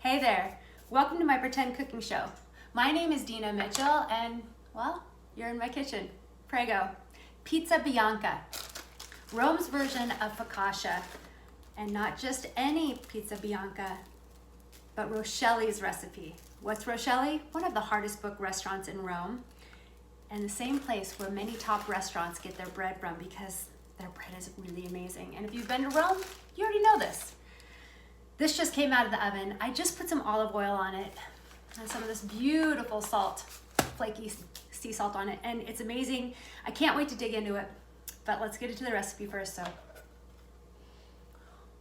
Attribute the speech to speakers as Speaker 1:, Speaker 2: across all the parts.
Speaker 1: Hey there, welcome to my pretend cooking show. My name is Dina Mitchell and, well, you're in my kitchen. Prego. Pizza Bianca, Rome's version of focaccia, and not just any Pizza Bianca, but Roscioli's recipe. What's Roscioli? One of the hardest booked restaurants in Rome, and the same place where many top restaurants get their bread from because their bread is really amazing. And if you've been to Rome, you already know this. This just came out of the oven. I just put some olive oil on it and some of this beautiful salt, flaky sea salt on it, and it's amazing. I can't wait to dig into it, but let's get into the recipe first. So,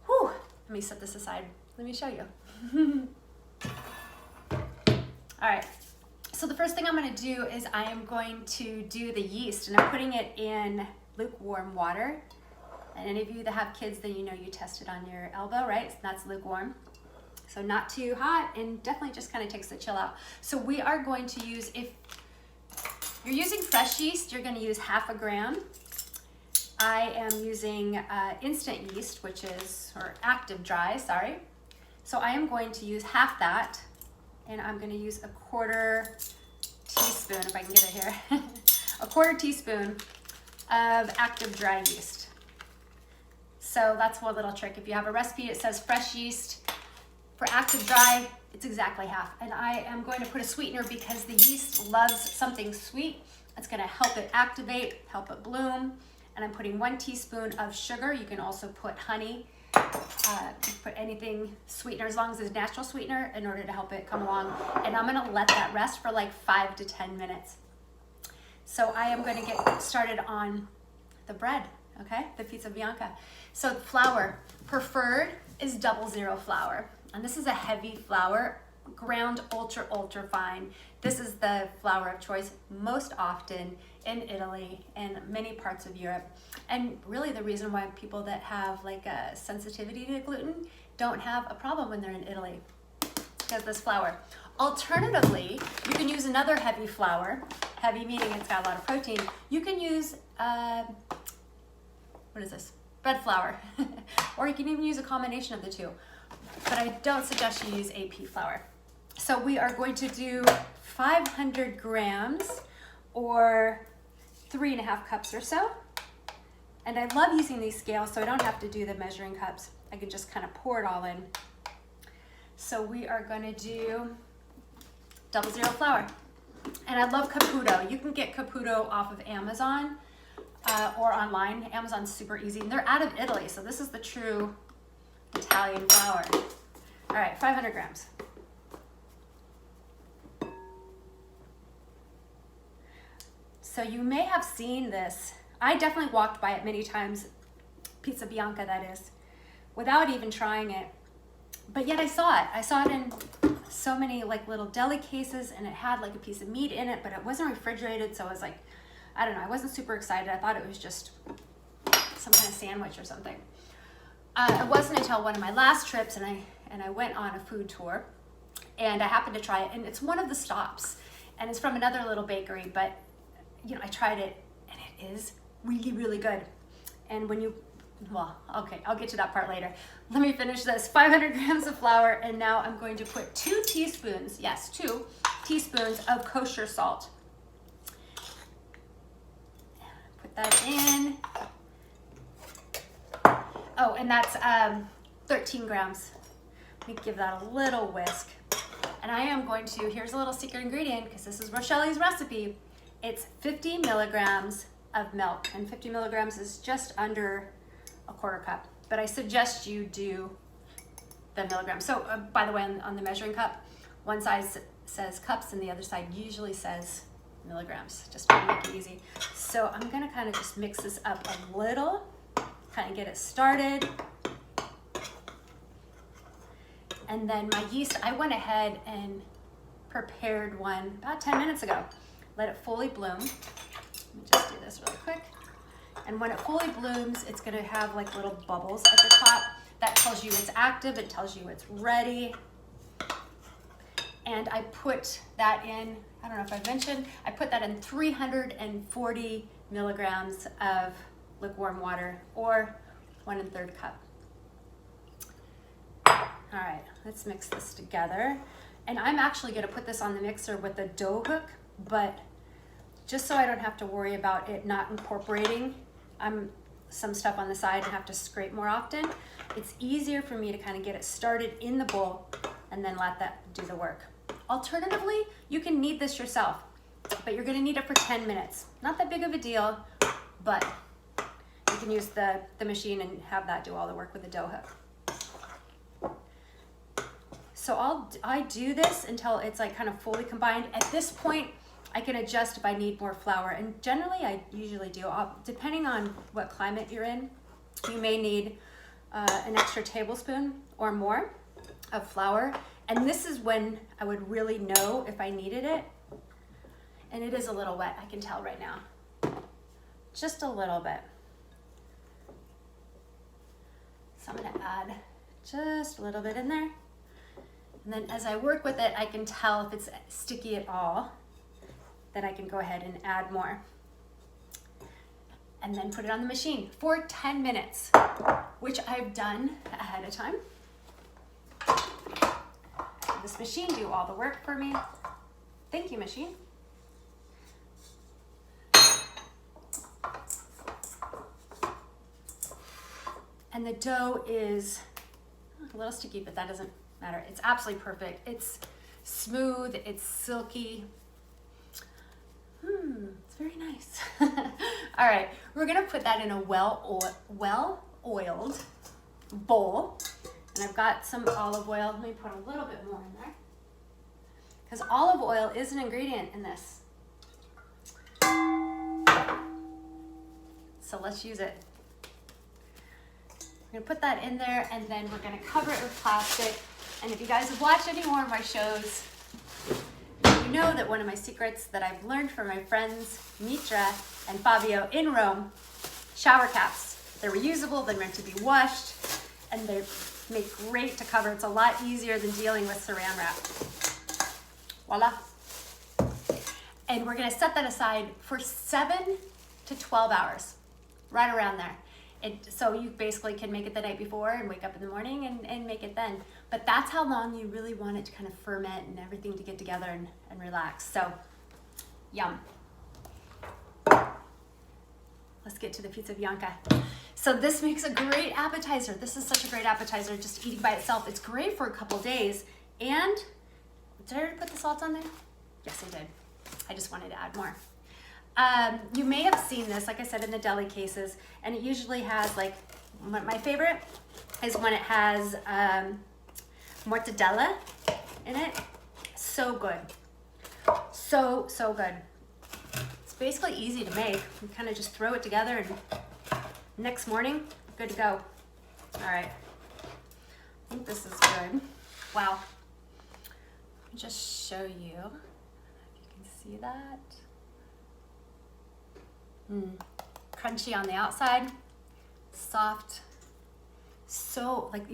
Speaker 1: whew, let me set this aside. Let me show you. All right, so the first thing I'm gonna do is I am going to do the yeast, and I'm putting it in lukewarm water. And any of you that have kids, then you know you test it on your elbow, right? So that's lukewarm. So not too hot, and definitely just kind of takes the chill out. So we are going to use, if you're using fresh yeast, you're gonna use 1/2 gram. I am using instant yeast, which is, or active dry, sorry. So I am going to use half that, and I'm gonna use 1/4 teaspoon, if I can get it here, 1/4 teaspoon of active dry yeast. So that's one little trick. If you have a recipe, it says fresh yeast. For active dry, it's exactly half. And I am going to put a sweetener because the yeast loves something sweet. It's gonna help it activate, help it bloom. And I'm putting 1 teaspoon of sugar. You can also put honey, put anything sweetener, as long as it's natural sweetener, in order to help it come along. And I'm gonna let that rest for like 5 to 10 minutes. So I am gonna get started on the bread, okay? The Pizza Bianca. So flour, preferred is 00 flour. And this is a heavy flour, ground ultra fine. This is the flour of choice most often in Italy and many parts of Europe. And really the reason why people that have like a sensitivity to gluten don't have a problem when they're in Italy, because this flour. Alternatively, you can use another heavy flour, heavy meaning it's got a lot of protein. You can use, what is this? Bread flour, or you can even use a combination of the two, but I don't suggest you use AP flour. So we are going to do 500 grams or 3.5 cups or so. And I love using these scales so I don't have to do the measuring cups. I can just kind of pour it all in. So we are going to do 00 flour. And I love Caputo. You can get Caputo off of Amazon. Or online. Amazon's super easy. And they're out of Italy, so this is the true Italian flour. All right, 500 grams. So you may have seen this. I definitely walked by it many times, Pizza Bianca that is, without even trying it. But yet I saw it. I saw it in so many like little deli cases, and it had like a piece of meat in it, but it wasn't refrigerated, so I was like, I don't know, I wasn't super excited. I thought it was just some kind of sandwich or something. It wasn't until one of my last trips, and I went on a food tour, and I happened to try it, and it's one of the stops, and it's from another little bakery, but you know, I tried it, and it is really, really good. And when you, well, okay, I'll get to that part later. Let me finish this. 500 grams of flour, and now I'm going to put 2 teaspoons, yes, 2 teaspoons of kosher salt. That in. Oh, and that's 13 grams. Let me give that a little whisk. And I am going to, here's a little secret ingredient, because this is Roscioli's recipe. It's 50 milligrams of milk, and 50 milligrams is just under 1/4 cup. But I suggest you do the milligrams. So by the way, on the measuring cup, one side says cups and the other side usually says milligrams, just to make it easy. So I'm gonna kind of just mix this up a little, kind of get it started. And then my yeast, I went ahead and prepared one about 10 minutes ago. Let it fully bloom. Let me just do this really quick. And when it fully blooms, it's gonna have like little bubbles at the top. That tells you it's active, it tells you it's ready. And I put that in, I don't know if I mentioned, I put that in 340 milligrams of lukewarm water, or 1 1/3 cup. All right, let's mix this together. And I'm actually gonna put this on the mixer with the dough hook, but just so I don't have to worry about it not incorporating some stuff on the side and have to scrape more often, it's easier for me to kind of get it started in the bowl and then let that do the work. Alternatively, you can knead this yourself, but you're gonna knead it for 10 minutes. Not that big of a deal, but you can use the machine and have that do all the work with the dough hook. So I do this until it's like kind of fully combined. At this point, I can adjust if I need more flour, and generally I usually do. Depending on what climate you're in, you may need an extra tablespoon or more of flour, and this is when I would really know if I needed it. And it is a little wet, I can tell right now. Just a little bit. So I'm gonna add just a little bit in there. And then as I work with it, I can tell if it's sticky at all, then I can go ahead and add more. And then put it on the machine for 10 minutes, which I've done ahead of time. This machine do all the work for me. Thank you, machine. And the dough is a little sticky, but that doesn't matter. It's absolutely perfect. It's smooth, it's silky. It's very nice. All right, we're gonna put that in a well-oiled bowl. And I've got some olive oil. Let me put a little bit more in there, because olive oil is an ingredient in this. So let's use it. We're gonna put that in there, and then we're gonna cover it with plastic. And if you guys have watched any more of my shows, you know that one of my secrets that I've learned from my friends Mitra and Fabio in Rome, shower caps. They're reusable, they're meant to be washed, and they make great to cover. It's a lot easier than dealing with saran wrap. Voila. And we're gonna set that aside for 7 to 12 hours, right around there. So you basically can make it the night before and wake up in the morning and make it then. But that's how long you really want it to kind of ferment and everything to get together and relax. So, yum. Let's get to the Pizza Bianca. So this makes a great appetizer. This is such a great appetizer, just eating by itself. It's great for a couple days. And, did I already put the salt on there? Yes, I did. I just wanted to add more. You may have seen this, like I said, in the deli cases, and it usually has, like, my favorite is when it has mortadella in it. So good. So good. It's basically easy to make. You kind of just throw it together, and next morning, good to go. All right. I think this is good. Wow. Let me just show you. I don't know if you can see that. Crunchy on the outside, soft. So like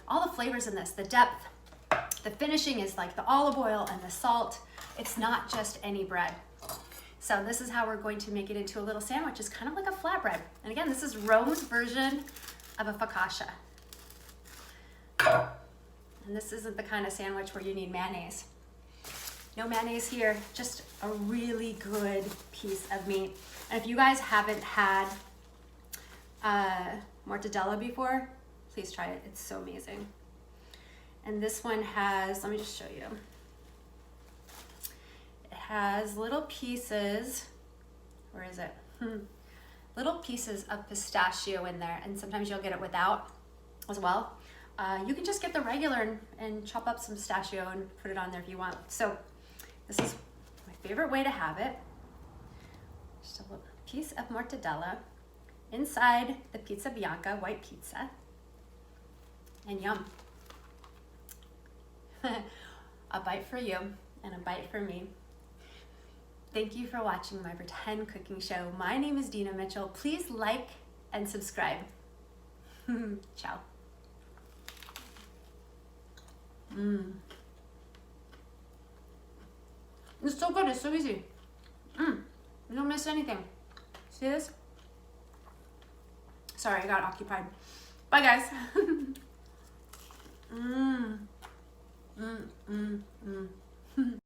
Speaker 1: all the flavors in this, the depth, the finishing is like the olive oil and the salt. It's not just any bread. So this is how we're going to make it into a little sandwich. It's kind of like a flatbread. And again, this is Rome's version of a focaccia. And this isn't the kind of sandwich where you need mayonnaise. No mayonnaise here, just a really good piece of meat. And if you guys haven't had mortadella before, please try it. It's so amazing. And this one has, let me just show you. It has little pieces, where is it? Little pieces of pistachio in there, and sometimes you'll get it without as well. You can just get the regular and chop up some pistachio and put it on there if you want. So this is my favorite way to have it. Just a little piece of mortadella inside the Pizza Bianca white pizza, and yum. A bite for you and a bite for me. Thank you for watching my pretend cooking show. My name is Dina Mitchell. Please like and subscribe. Ciao. It's so good, it's so easy. You don't miss anything. See this? Sorry, I got occupied. Bye guys. Mmm. Mmm. Mmm. Mmm.